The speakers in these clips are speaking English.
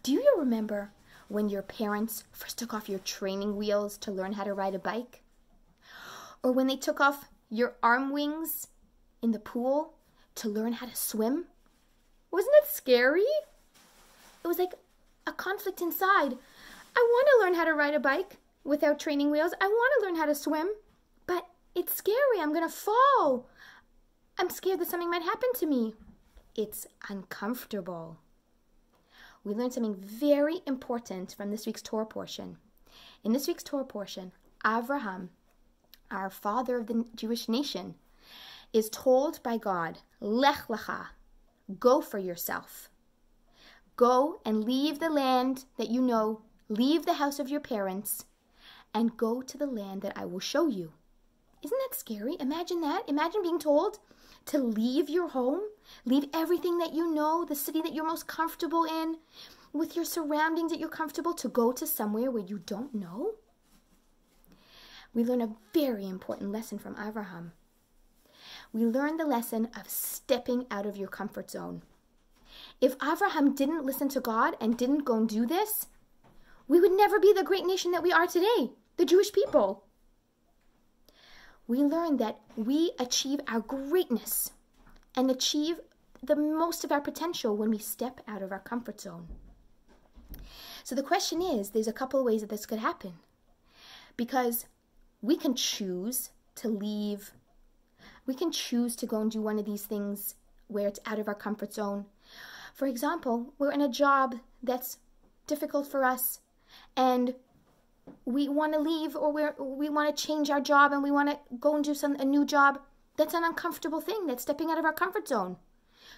Do you remember when your parents first took off your training wheels to learn how to ride a bike? Or when they took off your arm wings in the pool to learn how to swim? Wasn't it scary? It was like a conflict inside. I want to learn how to ride a bike without training wheels. I want to learn how to swim, but it's scary. I'm going to fall. I'm scared that something might happen to me. It's uncomfortable. We learned something very important from this week's Torah portion. In this week's Torah portion, Avraham, our father of the Jewish nation, is told by God, Lech lecha, go for yourself. Go and leave the land that you know, leave the house of your parents, and go to the land that I will show you. Isn't that scary? Imagine that. Imagine being told to leave your home, leave everything that you know, the city that you're most comfortable in, with your surroundings that you're comfortable, to go to somewhere where you don't know. We learn a very important lesson from Avraham. We learn the lesson of stepping out of your comfort zone. If Avraham didn't listen to God and didn't go and do this, we would never be the great nation that we are today, the Jewish people. We learn that we achieve our greatness and achieve the most of our potential when we step out of our comfort zone. So the question is, there's a couple of ways that this could happen. Because we can choose to leave. We can choose to go and do one of these things where it's out of our comfort zone. For example, we're in a job that's difficult for us and we want to leave, or we want to change our job and we want to go and do a new job. That's an uncomfortable thing. That's stepping out of our comfort zone.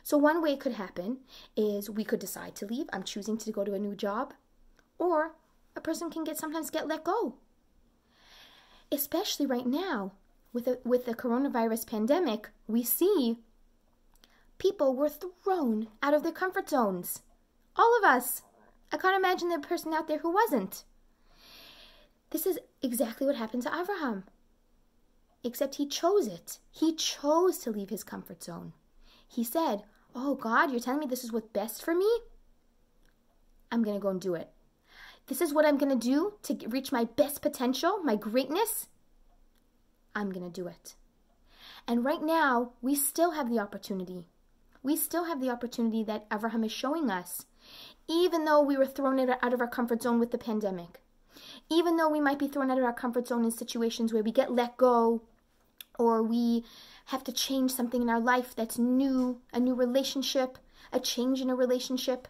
So one way it could happen is we could decide to leave. I'm choosing to go to a new job. Or a person can sometimes get let go. Especially right now, with the coronavirus pandemic, we see people were thrown out of their comfort zones. All of us. I can't imagine the person out there who wasn't. This is exactly what happened to Avraham. Except he chose it. He chose to leave his comfort zone. He said, oh God, you're telling me this is what's best for me? I'm going to go and do it. This is what I'm going to do to reach my best potential, my greatness. I'm going to do it. And right now, we still have the opportunity. We still have the opportunity that Avraham is showing us, even though we were thrown out of our comfort zone with the pandemic. Even though we might be thrown out of our comfort zone in situations where we get let go, or we have to change something in our life that's new, a new relationship, a change in a relationship.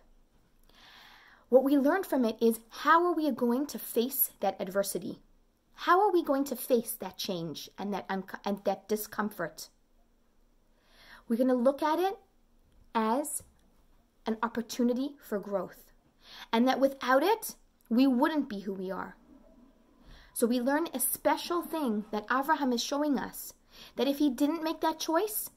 What we learned from it is, how are we going to face that adversity? How are we going to face that change and that discomfort? We're going to look at it as an opportunity for growth, and that without it, we wouldn't be who we are. So we learn a special thing that Avraham is showing us, that if he didn't make that choice,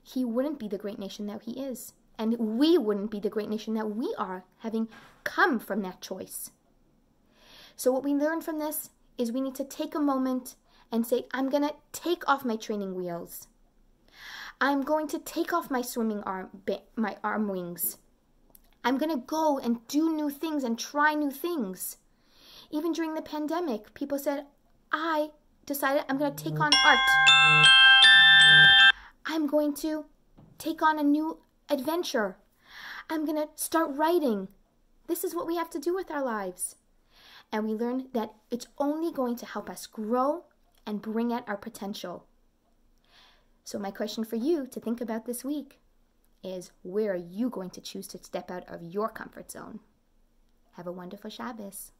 he wouldn't be the great nation that he is. And we wouldn't be the great nation that we are, having come from that choice. So what we learn from this is we need to take a moment and say, I'm going to take off my training wheels. I'm going to take off my my arm wings. I'm going to go and do new things and try new things. Even during the pandemic, people said, I decided I'm going to take on art. I'm going to take on a new adventure. I'm going to start writing. This is what we have to do with our lives. And we learn that it's only going to help us grow and bring out our potential. So my question for you to think about this week is, where are you going to choose to step out of your comfort zone? Have a wonderful Shabbos.